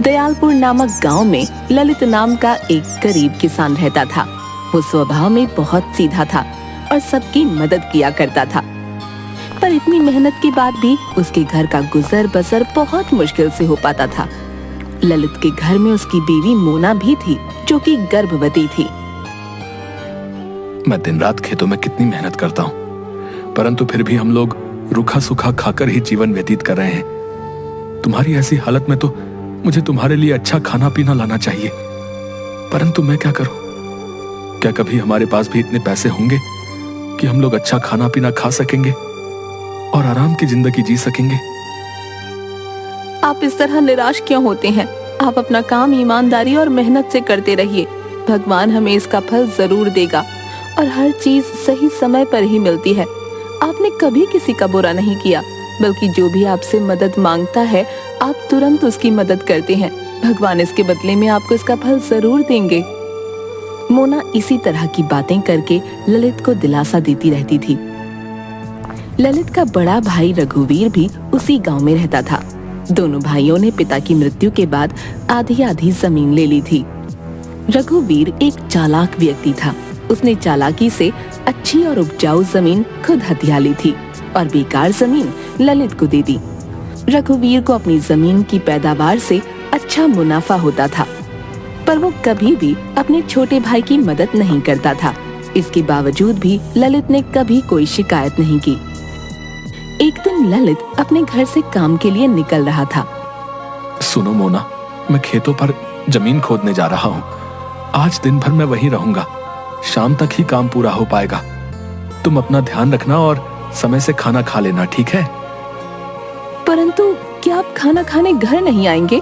दयालपुर नामक गांव में ललित नाम का एक गरीब किसान रहता था। वो स्वभाव में बहुत सीधा था और सबकी मदद किया करता था, पर इतनी मेहनत के बाद भी उसके घर का गुजर बसर बहुत मुश्किल से हो पाता था। ललित के घर में उसकी बीवी मोना भी थी, जो कि गर्भवती थी। मैं दिन रात खेतों में कितनी मेहनत करता हूँ, परंतु फिर भी हम लोग रूखा सूखा खाकर ही जीवन व्यतीत कर रहे हैं। तुम्हारी ऐसी हालत में तो मुझे तुम्हारे लिए अच्छा खाना पीना लाना चाहिए, परंतु मैं क्या करूं? क्या कभी हमारे पास भी इतने पैसे होंगे कि हम लोग अच्छा खाना पीना खा सकेंगे और आराम की जिंदगी जी सकेंगे? आप इस तरह निराश क्यों होते हैं? आप अपना काम ईमानदारी और मेहनत से करते रहिए। भगवान हमें इसका फल जरूर देगा और हर चीज सही समय पर ही मिलती है। आपने कभी किसी का बुरा नहीं किया, बल्कि जो भी आपसे मदद मांगता है आप तुरंत उसकी मदद करते हैं। भगवान इसके बदले में आपको इसका फल जरूर देंगे। मोना इसी तरह की बातें करके ललित को दिलासा देती रहती थी। ललित का बड़ा भाई रघुवीर भी उसी गांव में रहता था। दोनों भाइयों ने पिता की मृत्यु के बाद आधी आधी जमीन ले ली थी। रघुवीर एक चालाक व्यक्ति था। उसने चालाकी से अच्छी और उपजाऊ जमीन खुद हथिया ली थी और बेकार जमीन ललित को दे दी। रघुवीर को अपनी जमीन की पैदावार से अच्छा मुनाफा होता था, पर वो कभी भी अपने छोटे भाई की मदद नहीं करता था। इसके बावजूद भी ललित ने कभी कोई शिकायत नहीं की। एक दिन ललित अपने घर से काम के लिए निकल रहा था। सुनो मोना, मैं खेतों पर जमीन खोदने जा रहा हूँ। आज दिन भर मैं वहीं रहूंगा। शाम तक ही काम पूरा हो पाएगा। तुम अपना ध्यान रखना और समय से खाना खा लेना, ठीक है? परंतु क्या आप खाना खाने घर नहीं आएंगे?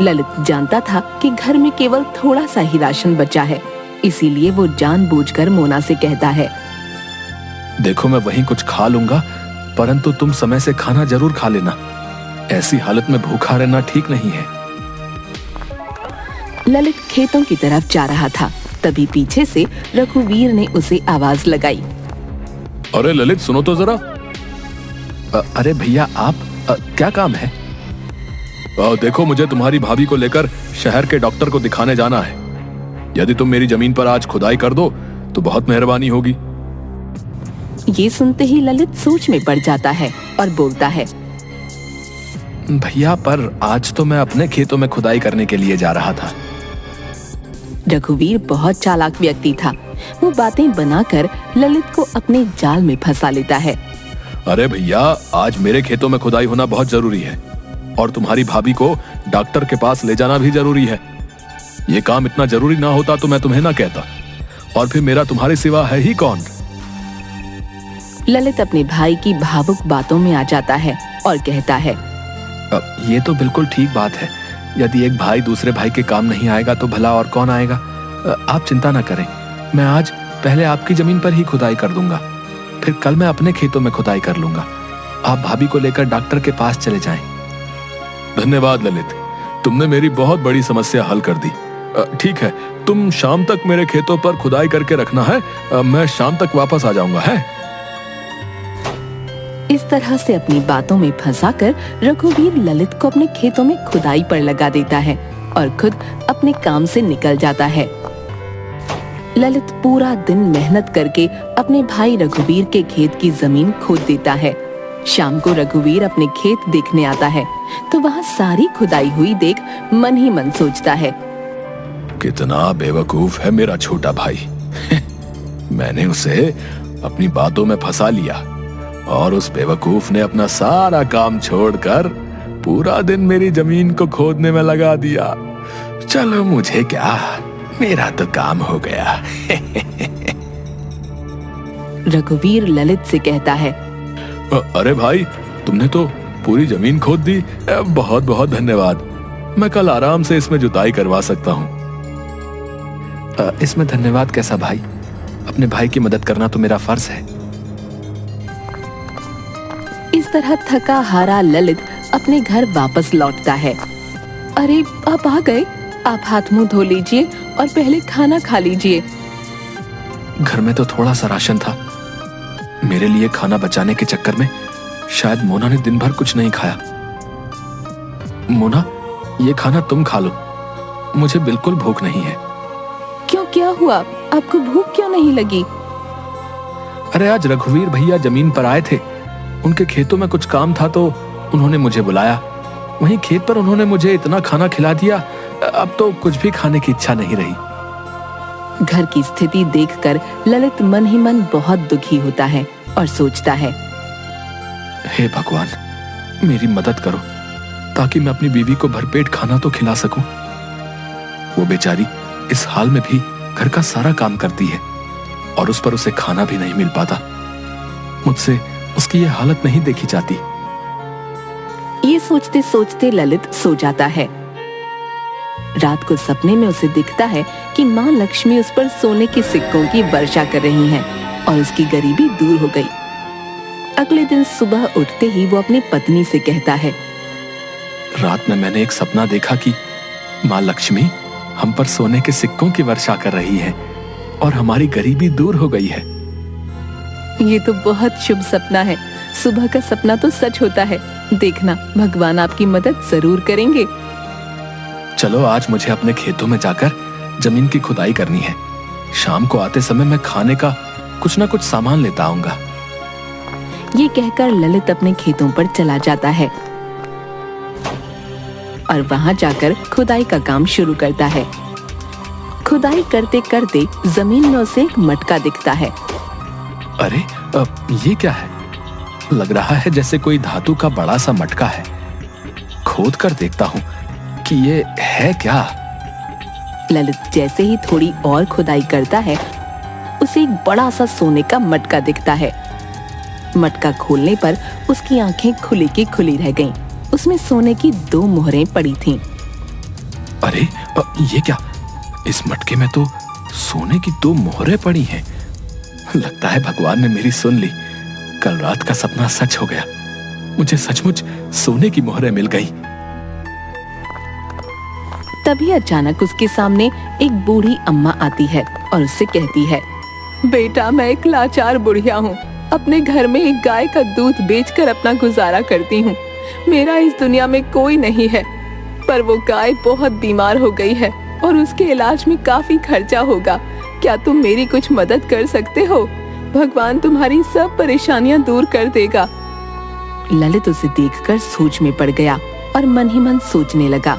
ललित जानता था कि घर में केवल थोड़ा सा ही राशन बचा है, इसीलिए वो जानबूझकर मोना से कहता है, देखो मैं वहीं कुछ खा लूंगा, परंतु तुम समय से खाना जरूर खा लेना। ऐसी हालत में भूखा रहना ठीक नहीं है। ललित खेतों की तरफ जा रहा था, तभी पीछे से रघुवीर ने उसे आवाज लगाई। अरे ललित, सुनो तो जरा। अरे भैया आप, क्या काम है? देखो, मुझे तुम्हारी भाभी को लेकर शहर के डॉक्टर को दिखाने जाना है। यदि तुम मेरी जमीन पर आज खुदाई कर दो तो बहुत मेहरबानी होगी। ये सुनते ही ललित सोच में पड़ जाता है और बोलता है, भैया पर आज तो मैं अपने खेतों में खुदाई करने के लिए जा रहा था। रघुवीर बहुत चालाक व्यक्ति था। वो बातें बनाकर ललित को अपने जाल में फंसा लेता है। अरे भैया, आज मेरे खेतों में खुदाई होना बहुत जरूरी है और तुम्हारी भाभी को डॉक्टर के पास ले जाना भी जरूरी है। ये काम इतना जरूरी ना होता तो मैं तुम्हें ना कहता, और फिर मेरा तुम्हारे सिवा है ही कौन? ललित अपने भाई की भावुक बातों में आ जाता है और कहता है, ये तो बिल्कुल ठीक बात है। यदि एक भाई दूसरे भाई के काम नहीं आएगा तो भला और कौन आएगा? आप चिंता ना करें, मैं आज पहले आपकी जमीन पर ही खुदाई कर दूंगा, फिर कल मैं अपने खेतों में खुदाई कर लूंगा। आप भाभी को लेकर डॉक्टर के पास चले जाएं। धन्यवाद ललित, तुमने मेरी बहुत बड़ी समस्या हल कर दी। ठीक है, तुम शाम तक मेरे खेतों पर खुदाई करके रखना है। मैं शाम तक वापस आ जाऊंगा, है? इस तरह से अपनी बातों में फंसाकर रघुवीर ललित को अपने खेतों में खुदाई पर लगा देता है और खुद अपने काम से निकल जाता है। ललित पूरा दिन मेहनत करके अपने भाई रघुवीर के खेत की जमीन खोद देता है। शाम को रघुवीर अपने खेत देखने आता है तो वहाँ सारी खुदाई हुई देख मन ही मन सोचता है, कितना बेवकूफ है मेरा छोटा भाई। मैंने उसे अपनी बातों में फंसा लिया और उस बेवकूफ ने अपना सारा काम छोड़कर पूरा दिन मेरी जमीन को खोदने में लगा दिया। चलो मुझे क्या, मेरा तो काम हो गया। रघुवीर ललित से कहता है, अरे भाई, तुमने तो पूरी जमीन खोद दी। बहुत बहुत धन्यवाद। मैं कल आराम से इसमें जुताई करवा सकता हूँ। इसमें धन्यवाद कैसा भाई? अपने भाई की मदद करना तो मेरा फर्ज है। इस तरह थका हारा ललित अपने घर वापस लौटता है। अरे आप आ गए, आप हाथ मुंह धो लीजिए और पहले खाना खा लीजिए। घर में तो थोड़ा सा राशन था। मेरे लिए खाना बचाने के चक्कर में शायद मोना ने दिन भर कुछ नहीं खाया। मोना, ये खाना तुम खा लो, मुझे बिल्कुल भूख नहीं है। क्यों, क्या हुआ? आपको भूख क्यों नहीं लगी? अरे आज रघुवीर भैया जमीन पर आए थे, उनके खेतों में कुछ काम था तो उन्होंने मुझे बुलाया। वहीं खेत पर उन्होंने मुझे इतना खाना खिला दिया, अब तो कुछ भी खाने की इच्छा नहीं रही। घर की स्थिति देखकर ललित मन ही मन बहुत दुखी होता है और सोचता है, हे भगवान, मेरी मदद करो ताकि मैं अपनी बीवी को भरपेट खाना तो खिला सकूं। वो बेचारी इस हाल में भी घर का सारा काम करती है और उस पर उसे खाना भी नहीं मिल पाता। मुझसे उसकी ये हालत नहीं देखी जाती। ये सोचते सोचते ललित सो जाता है। रात को सपने में उसे दिखता है कि माँ लक्ष्मी उस पर सोने के सिक्कों की वर्षा कर रही हैं और उसकी गरीबी दूर हो गई। अगले दिन सुबह उठते ही वो अपनी पत्नी से कहता है, रात में मैंने एक सपना देखा कि माँ लक्ष्मी हम पर सोने के सिक्कों की वर्षा कर रही है और हमारी गरीबी दूर हो गई है। ये तो बहुत शुभ सपना है। सुबह का सपना तो सच होता है। देखना, भगवान आपकी मदद जरूर करेंगे। चलो आज मुझे अपने खेतों में जाकर जमीन की खुदाई करनी है। शाम को आते समय मैं खाने का कुछ ना कुछ सामान लेता आऊंगा। ये कहकर ललित अपने खेतों पर चला जाता है और वहां जाकर खुदाई का काम शुरू करता है। खुदाई करते करते जमीन में उसे एक मटका दिखता है। अरे ये क्या है? लग रहा है जैसे कोई धातु का बड़ा सा मटका है। खोद कर देखता हूँ कि ये है क्या। ललित जैसे ही थोड़ी और खुदाई करता है, उसे एक बड़ा सा सोने का मटका दिखता है। मटका खोलने पर उसकी आंखें खुली की खुली रह गईं। उसमें सोने की 2 मोहरें पड़ी थीं। अरे ये क्या? इस मटके में तो सोने की 2 मोहरें पड़ी हैं। लगता है भगवान ने मेरी सुन ली। कल रात का सपना सच हो गया। मुझे सचमुच सोने की मोहरें मिल गई। तभी अचानक उसके सामने एक बूढ़ी अम्मा आती है और उससे कहती है, बेटा, मैं एक लाचार बुढ़िया हूँ। अपने घर में एक गाय का दूध बेचकर अपना गुजारा करती हूँ। मेरा इस दुनिया में कोई नहीं है, पर वो गाय बहुत बीमार हो गई है और उसके इलाज में काफी खर्चा होगा। क्या तुम मेरी कुछ मदद कर सकते हो? भगवान तुम्हारी सब परेशानियां दूर कर देगा। ललित उसे देखकर सोच में पड़ गया और मन ही मन सोचने लगा,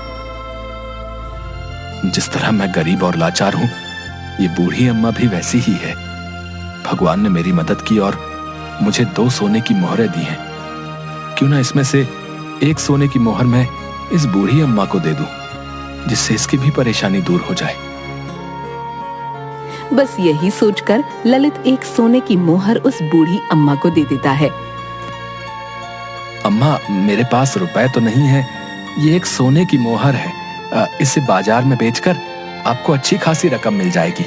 जिस तरह मैं गरीब और लाचार हूँ, ये बूढ़ी अम्मा भी वैसी ही है। भगवान ने मेरी मदद की और मुझे 2 सोने की मोहरें दी हैं। क्यों ना इसमें से एक सोने की मोहर मैं इस बूढ़ी अम्मा को दे दूं, जिससे इसकी भी परेशानी दूर हो जाए। बस यही सोचकर ललित एक सोने की मोहर उस बूढ़ी अम्मा को दे देता है। अम्मा, मेरे पास रुपए तो नहीं है, ये एक सोने की मोहर है। इसे बाजार में बेचकर आपको अच्छी खासी रकम मिल जाएगी,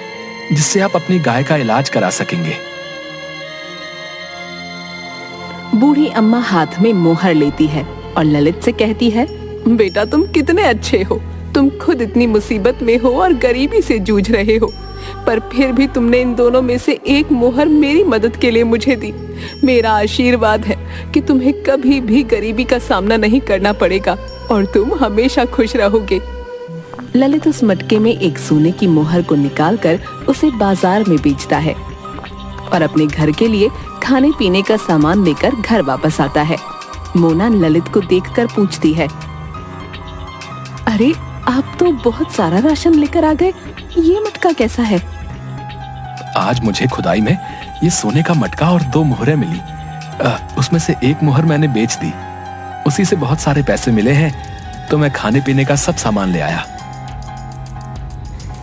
जिससे आप अपनी गाय का इलाज करा सकेंगे। बूढ़ी अम्मा हाथ में मोहर लेती है और ललित से कहती है, बेटा, तुम कितने अच्छे हो। तुम खुद इतनी मुसीबत में हो और गरीबी से जूझ रहे हो, पर फिर भी तुमने इन दोनों में से एक मोहर मेरी मदद के लिए मुझे दी। मेरा आशीर्वाद है कि तुम्हें कभी भी गरीबी का सामना नहीं करना पड़ेगा और तुम हमेशा खुश रहोगे। ललित उस मटके में एक सोने की मोहर को निकालकर उसे बाजार में बेचता है और अपने घर के लिए खाने पीने का सामान लेकर घर वापस आता है। मोना ललित को देखकर पूछती है, अरे, आप तो बहुत सारा राशन लेकर आ गए, ये मटका कैसा है? आज मुझे खुदाई में ये सोने का मटका और 2 मोहरें मिली। उसमें से एक मोहर मैंने बेच दी, उसी से बहुत सारे पैसे मिले हैं, तो मैं खाने पीने का सब सामान ले आया।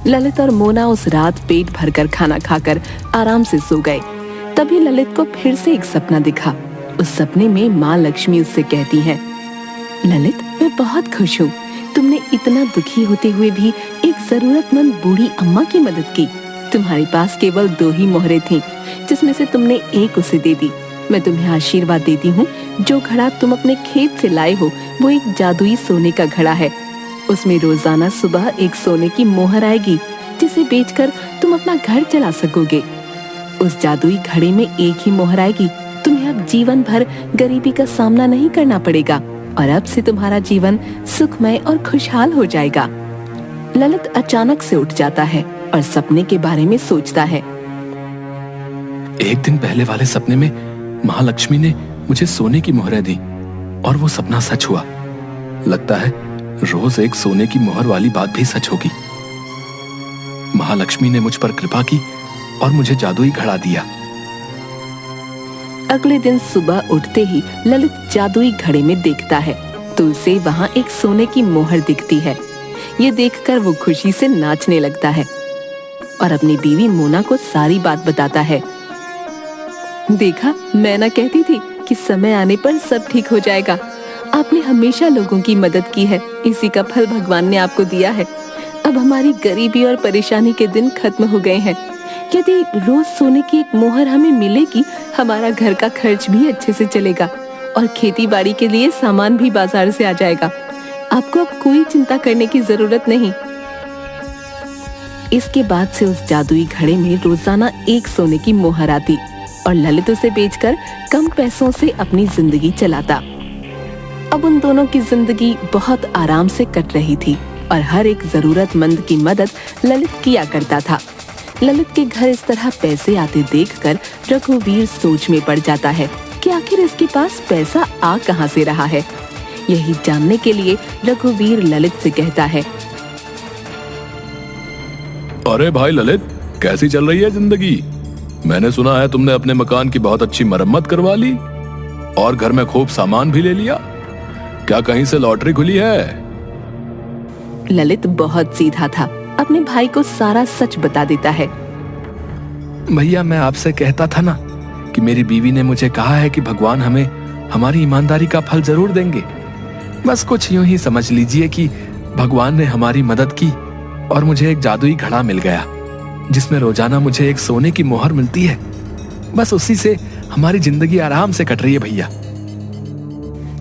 ललित और मोना उस रात पेट भरकर खाना खाकर आराम से सो गए। तभी ललित को फिर से एक सपना दिखा। उस सपने में माँ लक्ष्मी उससे कहती हैं, ललित, मैं बहुत खुश हूँ। तुमने इतना दुखी होते हुए भी एक जरूरतमंद बूढ़ी अम्मा की मदद की। तुम्हारे पास केवल 2 ही मोहरें थीं, जिसमें से तुमने एक उसे दे दी। मैं तुम्हें आशीर्वाद देती हूँ, जो घड़ा तुम अपने खेत से लाए हो वो एक जादुई सोने का घड़ा है। उसमें रोजाना सुबह एक सोने की मोहर आएगी, जिसे बेचकर तुम अपना घर चला सकोगे। उस जादुई घड़े में एक ही मोहर आएगी। तुम्हें अब जीवन भर गरीबी का सामना नहीं करना पड़ेगा। और अब से तुम्हारा जीवन सुखमय और खुशहाल हो जाएगा। ललित अचानक से उठ जाता है और सपने के बारे में सोचता है। एक दिन पहले वाले सपने में महालक्ष्मी ने मुझे सोने की मोहरें दी और वो सपना सच हुआ। लगता है रोज एक सोने की मोहर वाली बात भी सच होगी। महालक्ष्मी ने मुझ पर कृपा की और मुझे जादुई घड़ा दिया। अगले दिन सुबह उठते ही ललित जादुई घड़े में देखता है तो उसे वहाँ एक सोने की मोहर दिखती है। ये देखकर वो खुशी से नाचने लगता है और अपनी बीवी मोना को सारी बात बताता है। देखा, मैं ना कहती थी कि समय आने पर सब ठीक हो जाएगा। आपने हमेशा लोगों की मदद की है, इसी का फल भगवान ने आपको दिया है। अब हमारी गरीबी और परेशानी के दिन खत्म हो गए हैं। यदि रोज सोने की एक मोहर हमें मिलेगी, हमारा घर का खर्च भी अच्छे से चलेगा और खेती बाड़ी के लिए सामान भी बाजार से आ जाएगा। आपको अब कोई चिंता करने की जरूरत नहीं। इसके बाद से उस जादुई घड़े में रोजाना एक सोने की मोहर आती और ललित उसे बेचकर कम पैसों से अपनी जिंदगी चलाता। अब उन दोनों की जिंदगी बहुत आराम से कट रही थी और हर एक जरूरतमंद की मदद ललित किया करता था। ललित के घर इस तरह पैसे आते देखकर रघुवीर सोच में पड़ जाता है कि आखिर इसके पास पैसा आ कहां से रहा है। यही जानने के लिए रघुवीर ललित से कहता है। अरे भाई ललित, कैसी चल रही है जिंदगी? मैंने सुना है तुमने अपने मकान की बहुत अच्छी मरम्मत करवा ली और घर में खूब सामान भी ले लिया। क्या कहीं से लॉटरी खुली है? ललित बहुत सीधा था, अपने भाई को सारा सच बता देता है। भैया, मैं आपसे कहता था ना कि मेरी बीवी ने मुझे कहा है कि भगवान हमें हमारी ईमानदारी का फल जरूर देंगे। बस कुछ यूं ही समझ लीजिए कि भगवान ने हमारी मदद की और मुझे एक जादुई घड़ा मिल गया जिसमें रोजाना मुझे एक सोने की मोहर मिलती है। बस उसी से हमारी जिंदगी आराम से कट रही है भैया।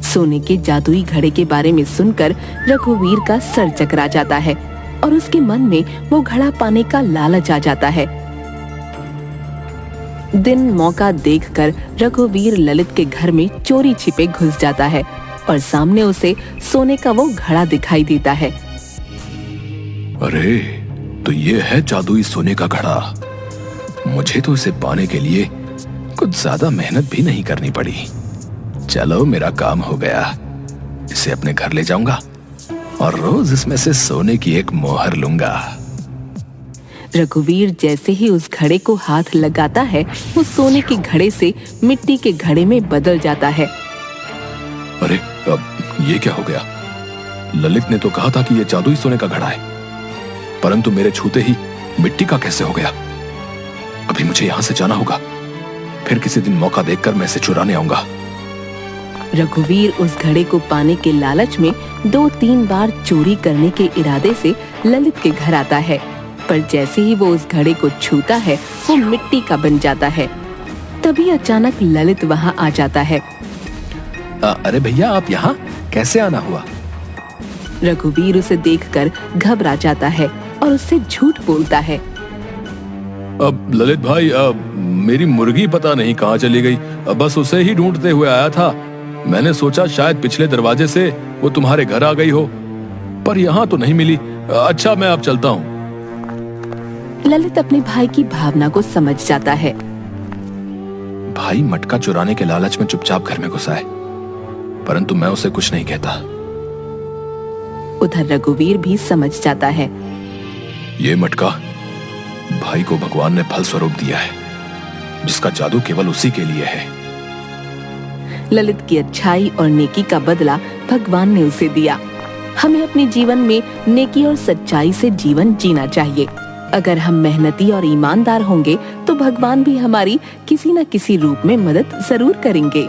सोने के जादुई घड़े के बारे में सुनकर रघुवीर का सर चकरा जाता है और उसके मन में वो घड़ा पाने का लालच आ जाता है। दिन मौका देखकर रघुवीर ललित के घर में चोरी छिपे घुस जाता है और सामने उसे सोने का वो घड़ा दिखाई देता है। अरे, तो ये है जादुई सोने का घड़ा। मुझे तो इसे पाने के लिए कुछ ज्यादा मेहनत भी नहीं करनी पड़ी। चलो, मेरा काम हो गया। इसे अपने घर ले जाऊंगा और रोज इसमें से सोने की एक मोहर लूंगा। रघुवीर जैसे ही उस घड़े को हाथ लगाता है, वो सोने के घड़े से मिट्टी के घड़े में बदल जाता है। अरे, अब ये क्या हो गया? ललित ने तो कहा था कि ये जादुई सोने का घड़ा है, परंतु मेरे छूते ही मिट्टी का कैसे हो गया? अभी मुझे यहाँ से जाना होगा। फिर किसी दिन मौका देखकर मैं इसे चुराने आऊंगा। रघुवीर उस घड़े को पाने के लालच में 2-3 बार चोरी करने के इरादे से ललित के घर आता है, पर जैसे ही वो उस घड़े को छूता है, वो मिट्टी का बन जाता है। तभी अचानक ललित वहाँ आ जाता है। अरे भैया, आप यहाँ कैसे आना हुआ? रघुवीर उसे देखकर घबरा जाता है और उससे झूठ बोलता है। अब ललित भाई, मेरी मुर्गी पता नहीं कहाँ चली गई। बस उसे ही ढूंढते हुए आया था। मैंने सोचा शायद पिछले दरवाजे से वो तुम्हारे घर आ गई हो, पर यहाँ तो नहीं मिली। अच्छा, मैं अब चलता हूँ। ललित अपने भाई की भावना को समझ जाता है। भाई मटका चुराने के लालच में चुपचाप घर में घुसा है, परंतु मैं उसे कुछ नहीं कहता। उधर रघुवीर भी समझ जाता है। ये मटका भाई को भगवान ने फल स्वरूप दिया है, जिसका जादू केवल उसी के लिए है। ललित की अच्छाई और नेकी का बदला भगवान ने उसे दिया। हमें अपने जीवन में नेकी और सच्चाई से जीवन जीना चाहिए। अगर हम मेहनती और ईमानदार होंगे तो भगवान भी हमारी किसी न किसी रूप में मदद जरूर करेंगे।